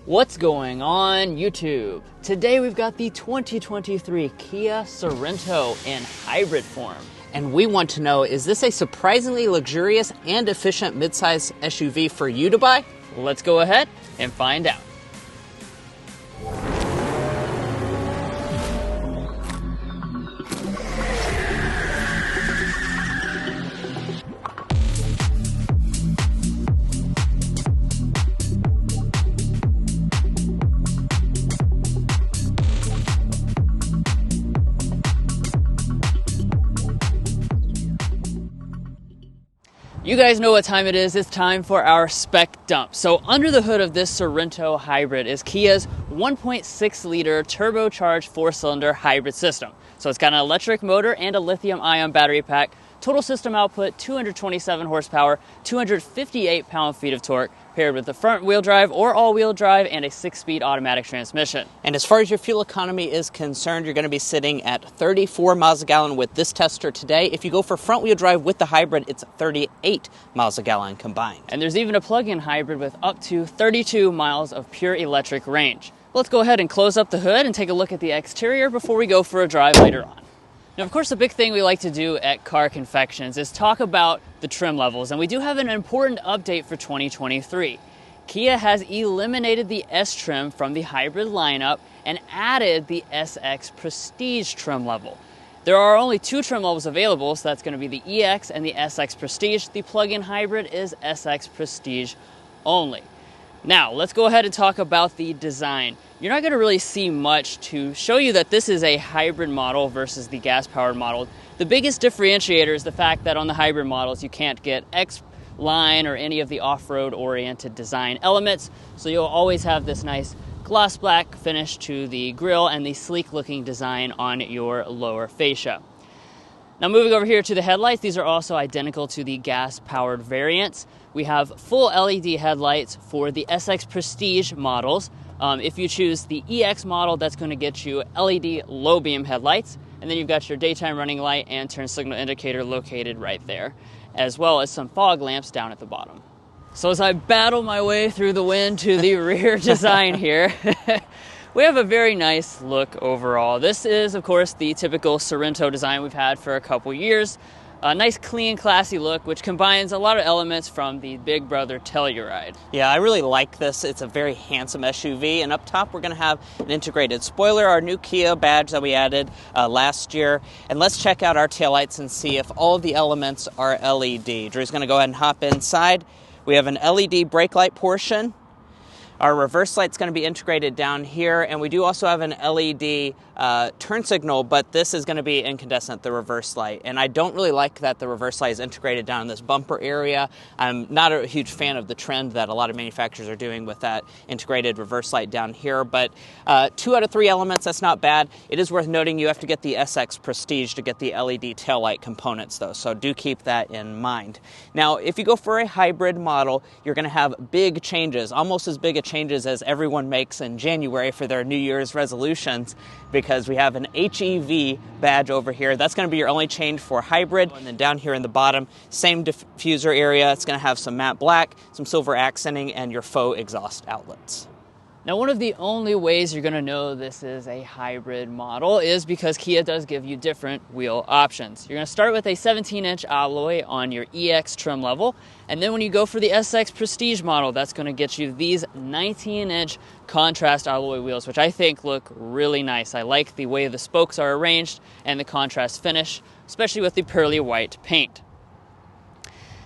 What's going on YouTube? Today we've got the 2023 Kia Sorento in hybrid form. And we want to know, is this a surprisingly luxurious and efficient midsize SUV for you to buy? Let's go ahead and find out. You guys know what time it is. It's time for our spec dump. So under the hood of this Sorento hybrid is Kia's 1.6 liter turbocharged 4-cylinder hybrid system. So it's got an electric motor and a lithium-ion battery pack. Total system output, 227 horsepower, 258 pound-feet of torque, paired with the front-wheel drive or all-wheel drive and a 6-speed automatic transmission. And as far as your fuel economy is concerned, you're going to be sitting at 34 miles a gallon with this tester today. If you go for front-wheel drive with the hybrid, it's 38 miles a gallon combined. And there's even a plug-in hybrid with up to 32 miles of pure electric range. Let's go ahead and close up the hood and take a look at the exterior before we go for a drive later on. Now, of course, the big thing we like to do at Car Confections is talk about the trim levels, and we do have an important update for 2023. Kia has eliminated the S trim from the hybrid lineup and added the SX Prestige trim level. There are only two trim levels available, so that's going to be the EX and the SX Prestige. The plug-in hybrid is SX Prestige only. Now, let's go ahead and talk about the design. You're not going to really see much to show you that this is a hybrid model versus the gas-powered model. The biggest differentiator is the fact that on the hybrid models, you can't get X-line or any of the off-road oriented design elements, so you'll always have this nice gloss black finish to the grille and the sleek-looking design on your lower fascia. Now, moving over here to the headlights, these are also identical to the gas-powered variants. We have full LED headlights for the SX Prestige models. If you choose the EX model, that's going to get you LED low beam headlights. And then you've got your daytime running light and turn signal indicator located right there, as well as some fog lamps down at the bottom. So as I battle my way through the wind to the rear design here, we have a very nice look overall. This is, of course, the typical Sorento design we've had for a couple years. A nice, clean, classy look, which combines a lot of elements from the Big Brother Telluride. Yeah, I really like this. It's a very handsome SUV, and up top we're going to have an integrated spoiler, our new Kia badge that we added last year. And let's check out our taillights and see if all of the elements are LED. Drew's going to go ahead and hop inside. We have an LED brake light portion. Our reverse light's going to be integrated down here, and we do also have an LED turn signal, but this is going to be incandescent, the reverse light. And I don't really like that the reverse light is integrated down in this bumper area. I'm not a huge fan of the trend that a lot of manufacturers are doing with that integrated reverse light down here, but 2 out of 3 elements, that's not bad. It is worth noting you have to get the SX Prestige to get the LED taillight components, though, so do keep that in mind. Now, if you go for a hybrid model, you're going to have big changes, almost as big a changes as everyone makes in January for their New Year's resolutions, because we have an HEV badge over here. That's going to be your only change for hybrid. And then down here in the bottom, same diffuser area. It's going to have some matte black, some silver accenting, and your faux exhaust outlets. Now, one of the only ways you're going to know this is a hybrid model is because Kia does give you different wheel options. You're going to start with a 17-inch alloy on your EX trim level, and then when you go for the SX Prestige model, that's going to get you these 19-inch contrast alloy wheels, which I think look really nice. I like the way the spokes are arranged and the contrast finish, especially with the pearly white paint.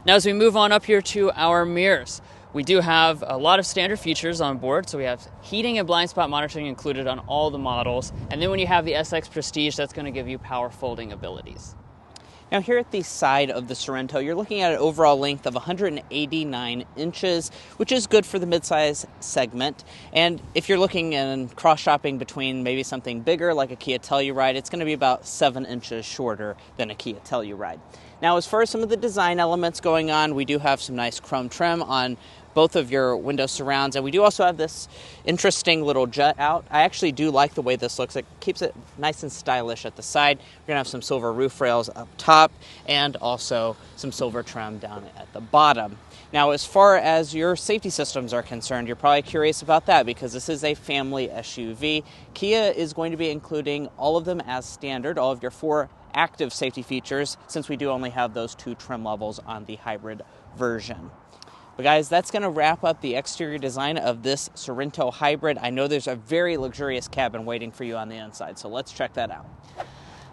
Now, as we move on up here to our mirrors, we do have a lot of standard features on board, so we have heating and blind spot monitoring included on all the models. And then when you have the SX Prestige, that's going to give you power folding abilities. Now, here at the side of the Sorento, you're looking at an overall length of 189 inches, which is good for the midsize segment. And if you're looking and cross-shopping between maybe something bigger like a Kia Telluride, it's going to be about 7 inches shorter than a Kia Telluride. Now, as far as some of the design elements going on, we do have some nice chrome trim on both of your window surrounds, and we do also have this interesting little jut out. I actually do like the way this looks. It keeps it nice and stylish at the side. We're going to have some silver roof rails up top and also some silver trim down at the bottom. Now, as far as your safety systems are concerned, you're probably curious about that because this is a family SUV. Kia is going to be including all of them as standard, all of your 4 active safety features, since we do only have those 2 trim levels on the hybrid version. But guys, that's going to wrap up the exterior design of this Sorento hybrid. I know there's a very luxurious cabin waiting for you on the inside, so let's check that out.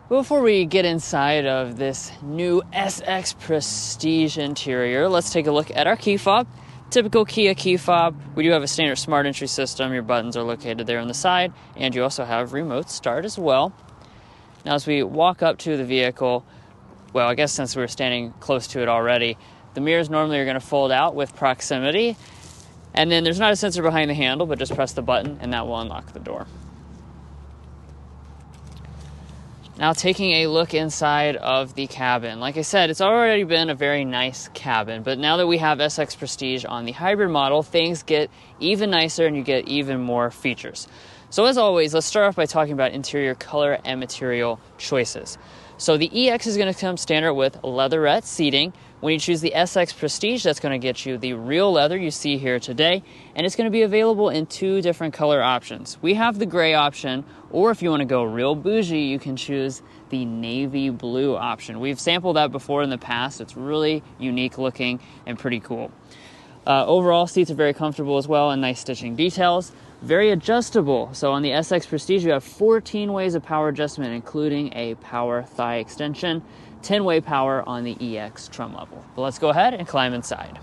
Before we get inside of this new SX Prestige interior, let's take a look at our key fob. Typical Kia key fob. We do have a standard smart entry system. Your buttons are located there on the side, and you also have remote start as well. Now as we walk up to the vehicle, well, I guess since we're standing close to it already, the mirrors normally are going to fold out with proximity, and then there's not a sensor behind the handle, but just press the button and that will unlock the door. Now taking a look inside of the cabin. Like I said, it's already been a very nice cabin, but now that we have SX Prestige on the hybrid model, things get even nicer and you get even more features. So as always, let's start off by talking about interior color and material choices. So the EX is going to come standard with leatherette seating. When you choose the SX Prestige, that's going to get you the real leather you see here today, and it's going to be available in 2 different color options. We have the gray option, or if you want to go real bougie, you can choose the navy blue option. We've sampled that before in the past. It's really unique looking and pretty cool. Overall, seats are very comfortable as well, and nice stitching details. Very adjustable. So on the SX Prestige, you have 14 ways of power adjustment, including a power thigh extension, 10-way power on the EX trim level. But let's go ahead and climb inside.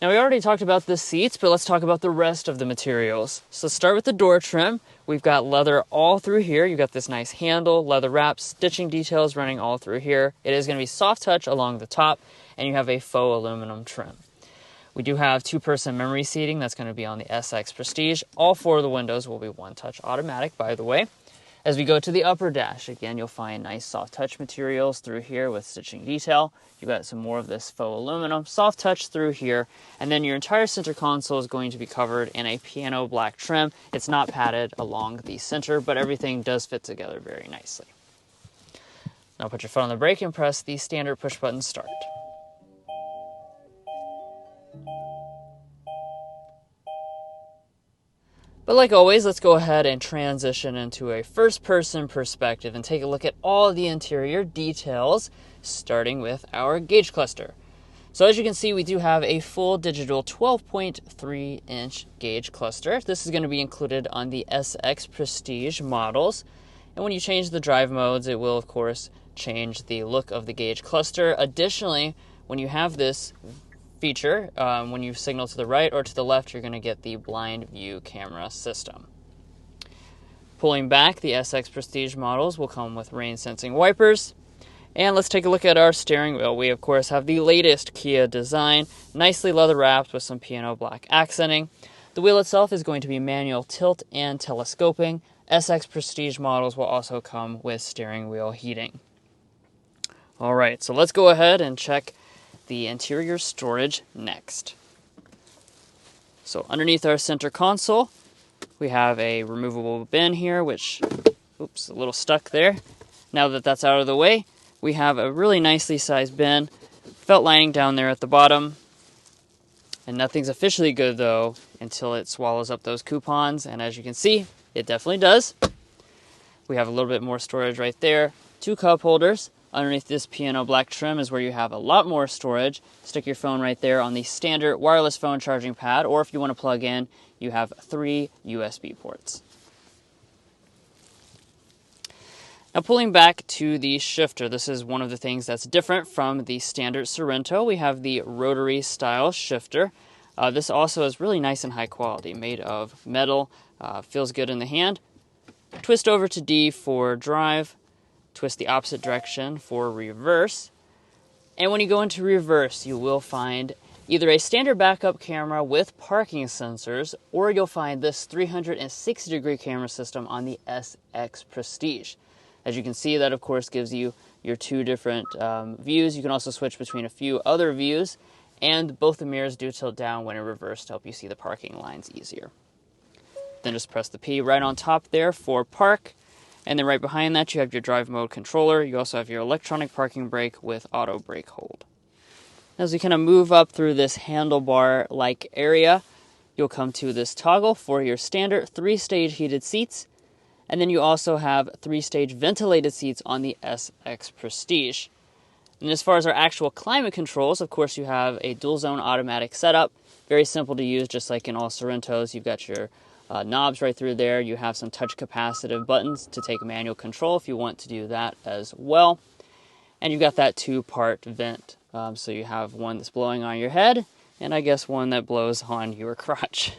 Now we already talked about the seats, but let's talk about the rest of the materials. So start with the door trim. We've got leather all through here. You've got this nice handle, leather wraps, stitching details running all through here. It is going to be soft touch along the top, and you have a faux aluminum trim. We do have 2-person memory seating. That's going to be on the SX Prestige. All 4 of the windows will be one-touch automatic, by the way. As we go to the upper dash, again, you'll find nice soft touch materials through here with stitching detail. You've got some more of this faux aluminum, soft touch through here, and then your entire center console is going to be covered in a piano black trim. It's not padded along the center, but everything does fit together very nicely. Now put your foot on the brake and press the standard push button start. But like always, let's go ahead and transition into a first-person perspective and take a look at all the interior details, starting with our gauge cluster. So as you can see, we do have a full digital 12.3-inch gauge cluster. This is going to be included on the SX Prestige models. And when you change the drive modes, it will, of course, change the look of the gauge cluster. Additionally, when you have this feature, when you signal to the right or to the left, you're going to get the blind view camera system. Pulling back, the SX Prestige models will come with rain sensing wipers. And let's take a look at our steering wheel. We of course have the latest Kia design, nicely leather wrapped with some piano black accenting. The wheel itself is going to be manual tilt and telescoping. SX Prestige models will also come with steering wheel heating. Alright, so let's go ahead and check the interior storage next. So underneath our center console, we have a removable bin here, which, oops, a little stuck there. Now that that's out of the way, we have a really nicely sized bin, felt lining down there at the bottom. And nothing's officially good though until it swallows up those coupons, and as you can see, it definitely does. We have a little bit more storage right there, 2 cup holders. Underneath this piano black trim is where you have a lot more storage. Stick your phone right there on the standard wireless phone charging pad, or if you want to plug in, you have 3 USB ports. Now pulling back to the shifter, this is one of the things that's different from the standard Sorento. We have the rotary style shifter. This also is really nice and high quality, made of metal, feels good in the hand. Twist over to D for drive. Twist the opposite direction for reverse. And when you go into reverse, you will find either a standard backup camera with parking sensors, or you'll find this 360-degree camera system on the SX Prestige. As you can see, that of course gives you your 2 different views. You can also switch between a few other views, and both the mirrors do tilt down when in reverse to help you see the parking lines easier. Then just press the P right on top there for park. And then right behind that, you have your drive mode controller. You also have your electronic parking brake with auto brake hold. As we kind of move up through this handlebar-like area, you'll come to this toggle for your standard 3-stage heated seats. And then you also have 3-stage ventilated seats on the SX Prestige. And as far as our actual climate controls, of course, you have a dual zone automatic setup. Very simple to use, just like in all Sorentos. You've got your knobs right through there. You have some touch capacitive buttons to take manual control if you want to do that as well. And you've got that 2-part vent. So you have one that's blowing on your head, and I guess one that blows on your crotch.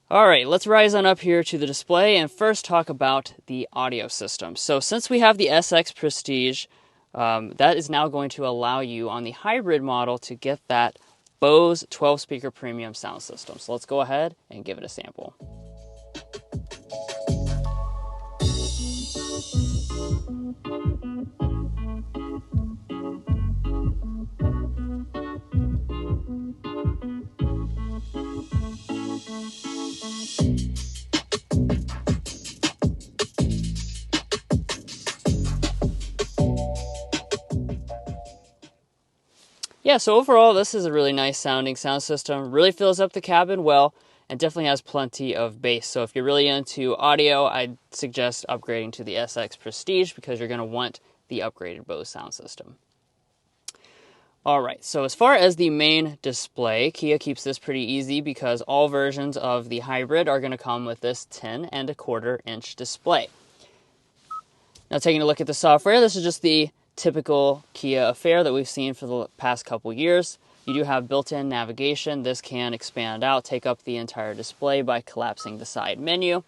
All right, let's rise on up here to the display and first talk about the audio system. So since we have the SX Prestige, that is now going to allow you on the hybrid model to get that Bose 12-speaker premium sound system. So let's go ahead and give it a sample. Yeah, so overall, this is a really nice sounding sound system. Really fills up the cabin well, and definitely has plenty of bass. So if you're really into audio, I'd suggest upgrading to the SX Prestige because you're going to want the upgraded Bose sound system. All right, so as far as the main display, Kia keeps this pretty easy because all versions of the hybrid are going to come with this 10.25-inch display. Now taking a look at the software, this is just the typical Kia affair that we've seen for the past couple years. You do have built-in navigation. This can expand out, take up the entire display by collapsing the side menu.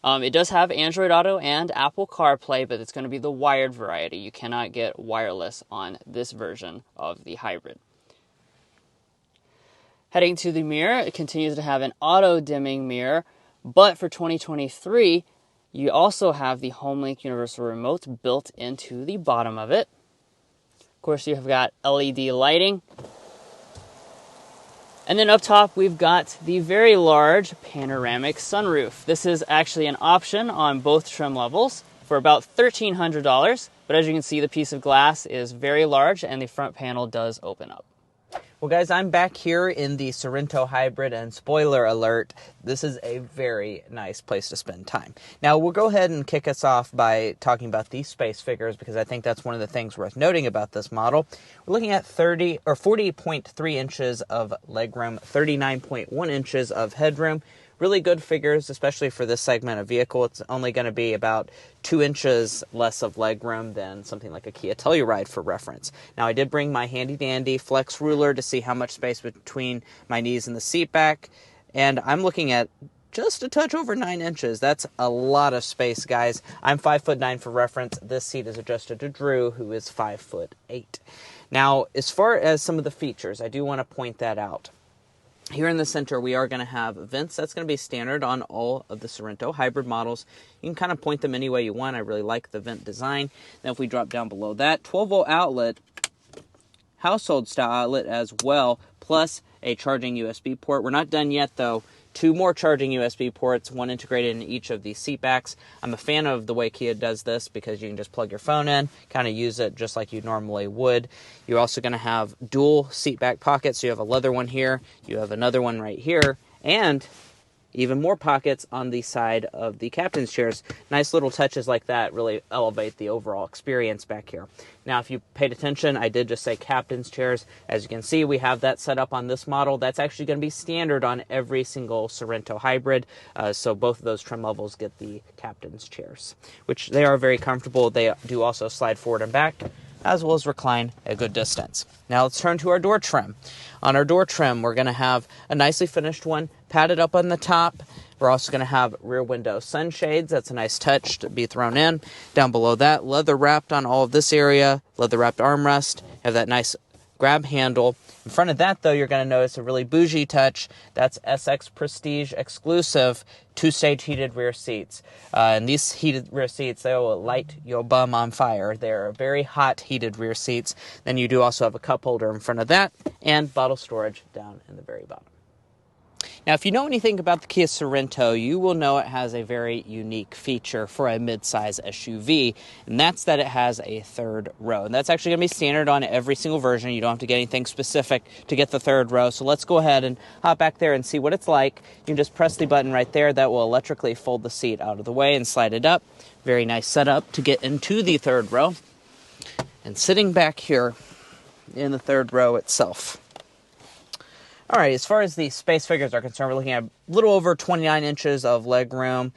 It does have Android Auto and Apple CarPlay, but it's going to be the wired variety. You cannot get wireless on this version of the hybrid. Heading to the mirror, it continues to have an auto-dimming mirror, but for 2023, you also have the HomeLink Universal Remote built into the bottom of it. Of course, you have got LED lighting. And then up top, we've got the very large panoramic sunroof. This is actually an option on both trim levels for about $1,300. But as you can see, the piece of glass is very large and the front panel does open up. Well, guys, I'm back here in the Sorento Hybrid, and spoiler alert, this is a very nice place to spend time. Now, we'll go ahead and kick us off by talking about these space figures, because I think that's one of the things worth noting about this model. We're looking at 40.3 inches of legroom, 39.1 inches of headroom. Really good figures, especially for this segment of vehicle. It's only going to be about 2 inches less of legroom than something like a Kia Telluride for reference. Now, I did bring my handy-dandy flex ruler to see how much space between my knees and the seat back, and I'm looking at just a touch over 9 inches. That's a lot of space, guys. I'm 5'9" for reference. This seat is adjusted to Drew, who is 5'8". Now, as far as some of the features, I do want to point that out. Here in the center, we are going to have vents. That's going to be standard on all of the Sorento hybrid models. You can kind of point them any way you want. I really like the vent design. Then if we drop down below that, 12-volt outlet, household style outlet as well, plus a charging USB port. We're not done yet, though. 2 more charging USB ports, one integrated in each of these seat backs. I'm a fan of the way Kia does this because you can just plug your phone in, kind of use it just like you normally would. You're also going to have dual seat back pockets. So you have a leather one here, you have another one right here, and even more pockets on the side of the captain's chairs. Nice little touches like that really elevate the overall experience back here. Now, if you paid attention, I did just say captain's chairs. As you can see, we have that set up on this model. That's actually going to be standard on every single Sorento hybrid. So both of those trim levels get the captain's chairs, which they are very comfortable. They do also slide forward and back, as well as recline a good distance. Now let's turn to our door trim. On our door trim, we're going to have a nicely finished one, padded up on the top. We're also going to have rear window sunshades. That's a nice touch to be thrown in. Down below that, leather wrapped on all of this area, leather wrapped armrest, have that nice grab handle. In front of that, though, you're going to notice a really bougie touch. That's SX Prestige exclusive 2-stage heated rear seats. And these heated rear seats, they will light your bum on fire. They're very hot heated rear seats. Then you do also have a cup holder in front of that and bottle storage down in the very bottom. Now, if you know anything about the Kia Sorento, you will know it has a very unique feature for a midsize SUV, and that's that it has a third row. And that's actually going to be standard on every single version. You don't have to get anything specific to get the third row. So let's go ahead and hop back there and see what it's like. You can just press the button right there. That will electrically fold the seat out of the way and slide it up. Very nice setup to get into the third row. And sitting back here in the third row itself. All right, as far as the space figures are concerned, we're looking at a little over 29 inches of leg room,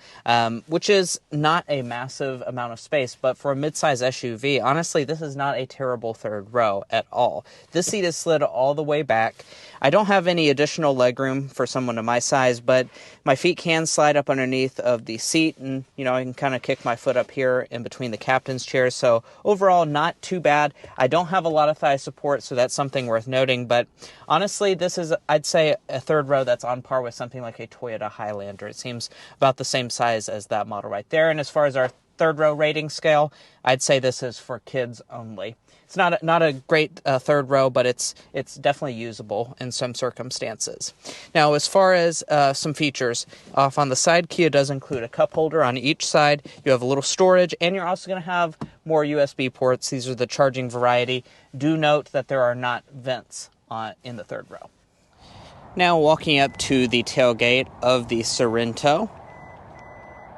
which is not a massive amount of space, but for a midsize SUV, honestly, this is not a terrible third row at all. This seat is slid all the way back. I don't have any additional legroom for someone of my size, but my feet can slide up underneath of the seat, and I can kind of kick my foot up here in between the captain's chairs. So overall, not too bad. I don't have a lot of thigh support, so that's something worth noting. But honestly, this is, I'd say, a third row that's on par with something like a Toyota Highlander. It seems about the same size as that model right there. And as far as our third row rating scale, I'd say this is for kids only. It's not a great third row, but it's definitely usable in some circumstances. Now, as far as some features, off on the side, Kia does include a cup holder on each side. You have a little storage, and you're also going to have more USB ports. These are the charging variety. Do note that there are not vents in the third row. Now, walking up to the tailgate of the Sorento,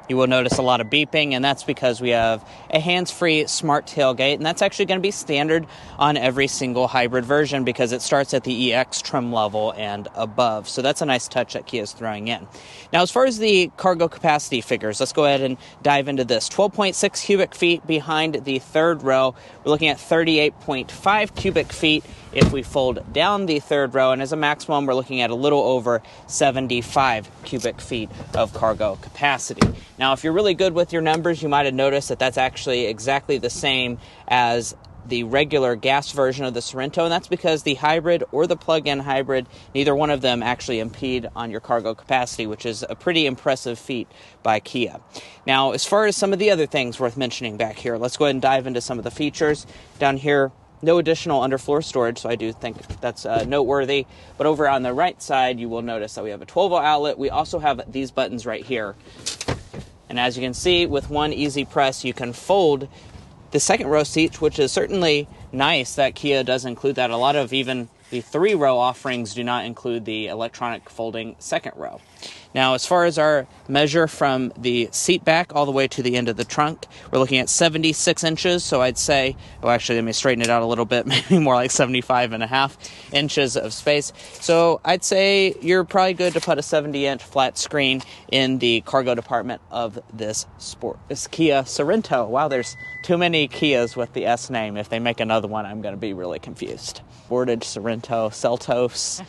you will notice a lot of beeping, and that's because we have a hands-free smart tailgate, and that's actually going to be standard on every single hybrid version because it starts at the EX trim level and above. So that's a nice touch that Kia is throwing in. Now, as far as the cargo capacity figures, let's go ahead and dive into this. 12.6 cubic feet behind the third row. We're looking at 38.5 cubic feet if we fold down the third row, and as a maximum, we're looking at a little over 75 cubic feet of cargo capacity. Now, if you're really good with your numbers, you might have noticed that that's actually exactly the same as the regular gas version of the Sorento, and that's because the hybrid or the plug-in hybrid, neither one of them actually impede on your cargo capacity, which is a pretty impressive feat by Kia. Now, as far as some of the other things worth mentioning back here, let's go ahead and dive into some of the features. Down here, no additional underfloor storage, so I do think that's noteworthy. But over on the right side, you will notice that we have a 12-volt outlet. We also have these buttons right here. And as you can see, with one easy press, you can fold the second row seats, which is certainly nice that Kia does include that. A lot of even the three-row offerings do not include the electronic folding second row. Now, as far as our measure from the seat back all the way to the end of the trunk, we're looking at 76 inches. So I'd say, actually, let me straighten it out a little bit, maybe more like 75.5 inches of space. So I'd say you're probably good to put a 70-inch flat screen in the cargo department of this Kia Sorento. Wow, there's too many Kias with the S name. If they make another one, I'm going to be really confused. Sportage, Sorento, Seltos.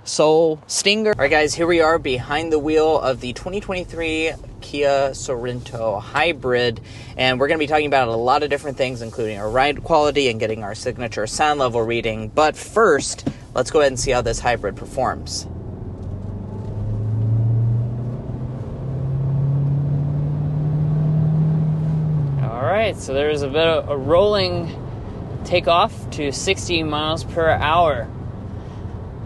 Soul, Stinger. All right, guys, here we are behind the wheel of the 2023 Kia Sorento Hybrid, and we're going to be talking about a lot of different things, including our ride quality and getting our signature sound level reading. But first, let's go ahead and see how this hybrid performs. All right, so there's a bit of a rolling takeoff to 60 miles per hour.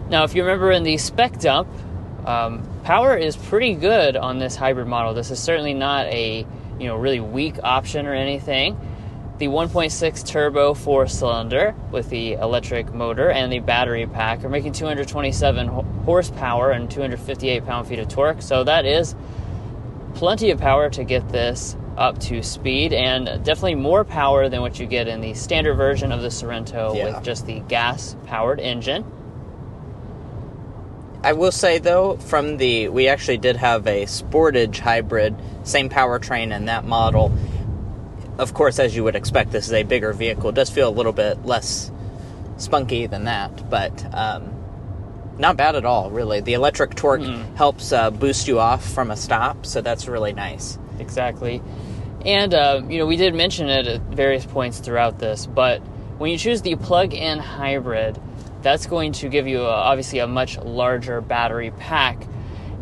Now, if you remember in the spec dump, power is pretty good on this hybrid model. This is certainly not a really weak option or anything. The 1.6 turbo 4-cylinder with the electric motor and the battery pack are making 227 horsepower and 258 pound-feet of torque. So that is plenty of power to get this up to speed, and definitely more power than what you get in the standard version of the Sorento with just the gas-powered engine. I will say, though, we actually did have a Sportage hybrid, same powertrain in that model. Of course, as you would expect, this is a bigger vehicle. It does feel a little bit less spunky than that, but not bad at all, really. The electric torque helps boost you off from a stop, so that's really nice. Exactly. And, we did mention it at various points throughout this, but when you choose the plug-in hybrid, that's going to give you, obviously, a much larger battery pack.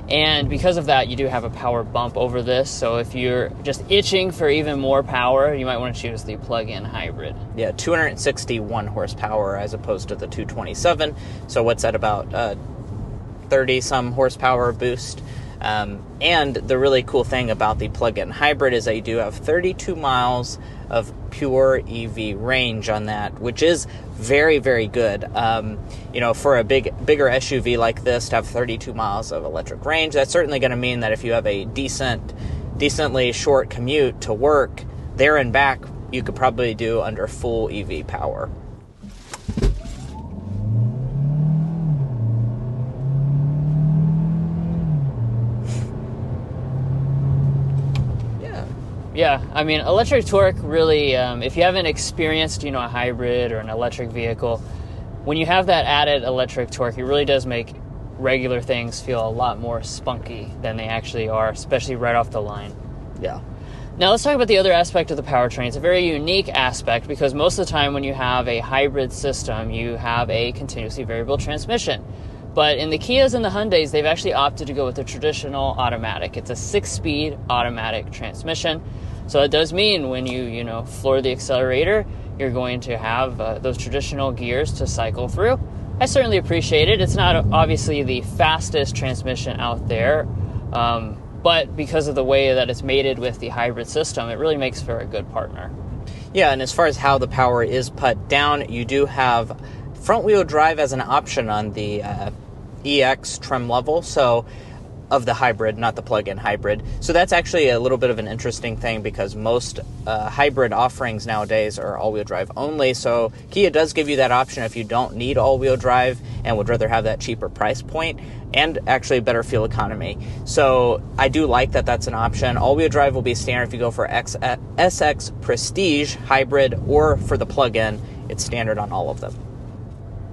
And because of that, you do have a power bump over this. So if you're just itching for even more power, you might want to choose the plug-in hybrid. Yeah, 261 horsepower as opposed to the 227. So what's that, about 30 some horsepower boost. And the really cool thing about the plug-in hybrid is that you do have 32 miles of pure EV range on that, which is very, very good. For a bigger SUV like this to have 32 miles of electric range, that's certainly going to mean that if you have a decently short commute to work, there and back, you could probably do under full EV power. Yeah, I mean, electric torque really, if you haven't experienced, a hybrid or an electric vehicle, when you have that added electric torque, it really does make regular things feel a lot more spunky than they actually are, especially right off the line. Yeah. Now let's talk about the other aspect of the powertrain. It's a very unique aspect because most of the time when you have a hybrid system, you have a continuously variable transmission. But in the Kias and the Hyundais, they've actually opted to go with the traditional automatic. It's a 6-speed automatic transmission. So it does mean when you floor the accelerator, you're going to have those traditional gears to cycle through. I certainly appreciate it. It's not obviously the fastest transmission out there, but because of the way that it's mated with the hybrid system, it really makes for a good partner. Yeah, and as far as how the power is put down, you do have front-wheel drive as an option on the EX trim level, so of the hybrid, not the plug-in hybrid. So that's actually a little bit of an interesting thing because most hybrid offerings nowadays are all-wheel drive only. So Kia does give you that option if you don't need all-wheel drive and would rather have that cheaper price point and actually better fuel economy. So I do like that that's an option. All-wheel drive will be standard if you go for SX Prestige hybrid, or for the plug-in, it's standard on all of them.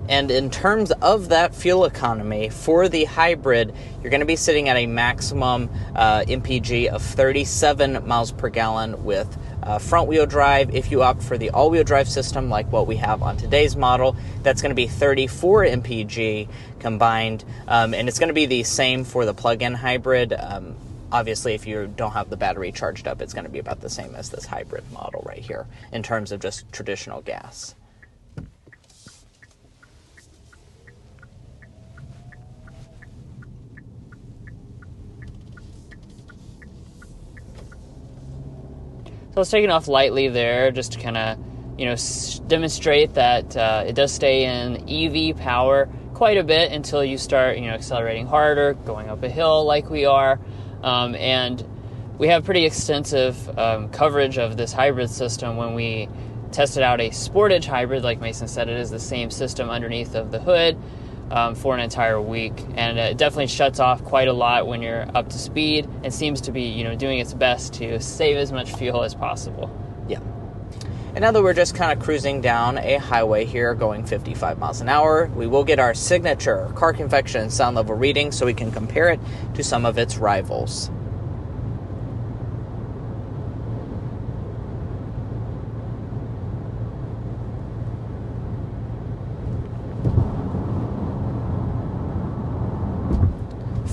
And in terms of that fuel economy, for the hybrid, you're going to be sitting at a maximum MPG of 37 miles per gallon with front-wheel drive. If you opt for the all-wheel drive system, like what we have on today's model, that's going to be 34 MPG combined. And it's going to be the same for the plug-in hybrid. Obviously, if you don't have the battery charged up, it's going to be about the same as this hybrid model right here in terms of just traditional gas. So let's take it off lightly there, just to kind of, demonstrate that it does stay in EV power quite a bit until you start, accelerating harder, going up a hill like we are. And we have pretty extensive coverage of this hybrid system when we tested out a Sportage hybrid. Like Mason said, it is the same system underneath of the hood for an entire week. And it definitely shuts off quite a lot when you're up to speed. It seems to be, doing its best to save as much fuel as possible. Yeah. And now that we're just kind of cruising down a highway here going 55 miles an hour, we will get our signature Car Confections sound level reading so we can compare it to some of its rivals.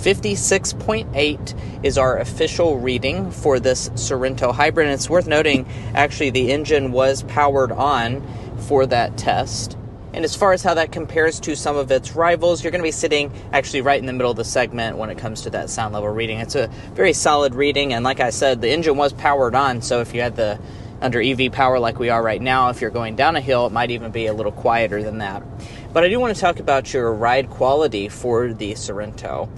56.8 is our official reading for this Sorento hybrid, and it's worth noting, actually, the engine was powered on for that test. And as far as how that compares to some of its rivals, you're going to be sitting actually right in the middle of the segment when it comes to that sound level reading. It's a very solid reading, and like I said, the engine was powered on, so if you had the under EV power like we are right now, if you're going down a hill, it might even be a little quieter than that. But I do want to talk about your ride quality for the Sorento.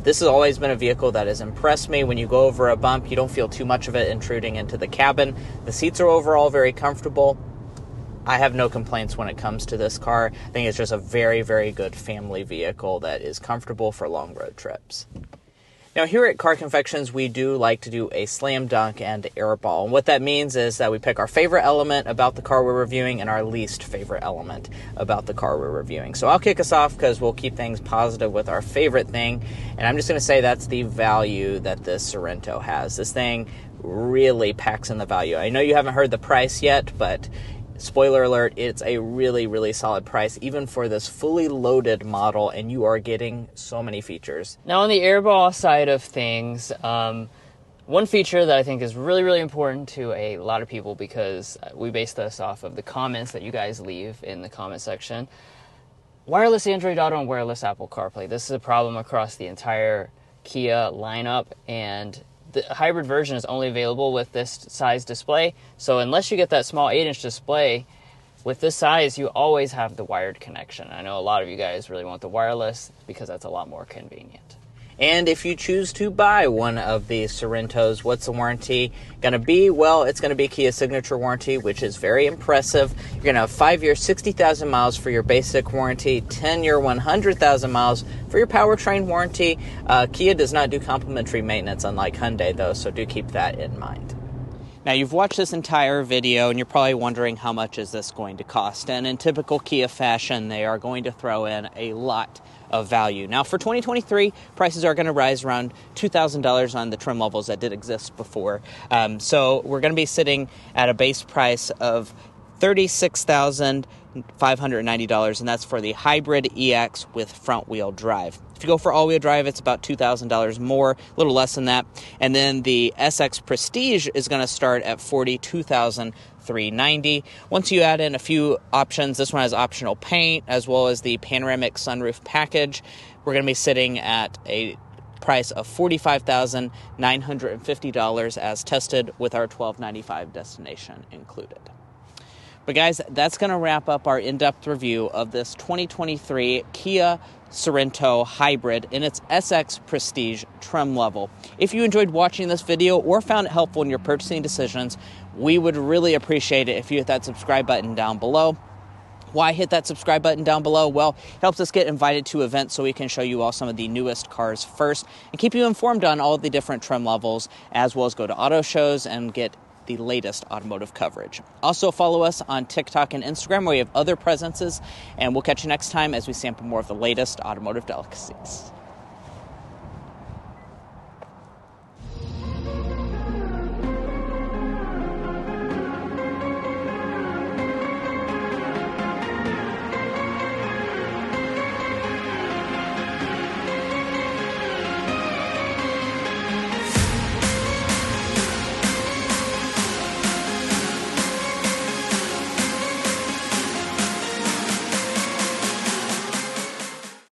This has always been a vehicle that has impressed me. When you go over a bump, you don't feel too much of it intruding into the cabin. The seats are overall very comfortable. I have no complaints when it comes to this car. I think it's just a very, very good family vehicle that is comfortable for long road trips. Now, here at Car Confections, we do like to do a slam dunk and airball. And what that means is that we pick our favorite element about the car we're reviewing and our least favorite element about the car we're reviewing. So I'll kick us off because we'll keep things positive with our favorite thing. And I'm just going to say that's the value that this Sorento has. This thing really packs in the value. I know you haven't heard the price yet, but spoiler alert, it's a really, really solid price, even for this fully loaded model, and you are getting so many features. Now, on the airball side of things, one feature that I think is really, really important to a lot of people, because we base this off of the comments that you guys leave in the comment section. Wireless Android Auto and wireless Apple CarPlay. This is a problem across the entire Kia lineup, and the hybrid version is only available with this size display. So unless you get that small 8-inch display, with this size, you always have the wired connection. I know a lot of you guys really want the wireless because that's a lot more convenient. And if you choose to buy one of these Sorentos, what's the warranty going to be? Well, it's going to be Kia's signature warranty, which is very impressive. You're going to have 5-year, 60,000 miles for your basic warranty, 10-year, 100,000 miles for your powertrain warranty. Kia does not do complimentary maintenance, unlike Hyundai, though, so do keep that in mind. Now, you've watched this entire video, and you're probably wondering how much is this going to cost. And in typical Kia fashion, they are going to throw in a lot of value. Now, for 2023, prices are going to rise around $2,000 on the trim levels that did exist before. So we're going to be sitting at a base price of $36,590, and that's for the hybrid EX with front-wheel drive. If you go for all-wheel drive, it's about $2,000 more, a little less than that. And then the SX Prestige is going to start at $42,390. Once you add in a few options, this one has optional paint as well as the panoramic sunroof package. We're going to be sitting at a price of $45,950 as tested with our $1,295 destination included. But guys, that's going to wrap up our in-depth review of this 2023 Kia Sorento Hybrid in its SX Prestige trim level. If you enjoyed watching this video or found it helpful in your purchasing decisions, we would really appreciate it if you hit that subscribe button down below. Why hit that subscribe button down below? Well, it helps us get invited to events so we can show you all some of the newest cars first and keep you informed on all of the different trim levels, as well as go to auto shows and get the latest automotive coverage. Also follow us on TikTok and Instagram, where we have other presences, and we'll catch you next time as we sample more of the latest automotive delicacies.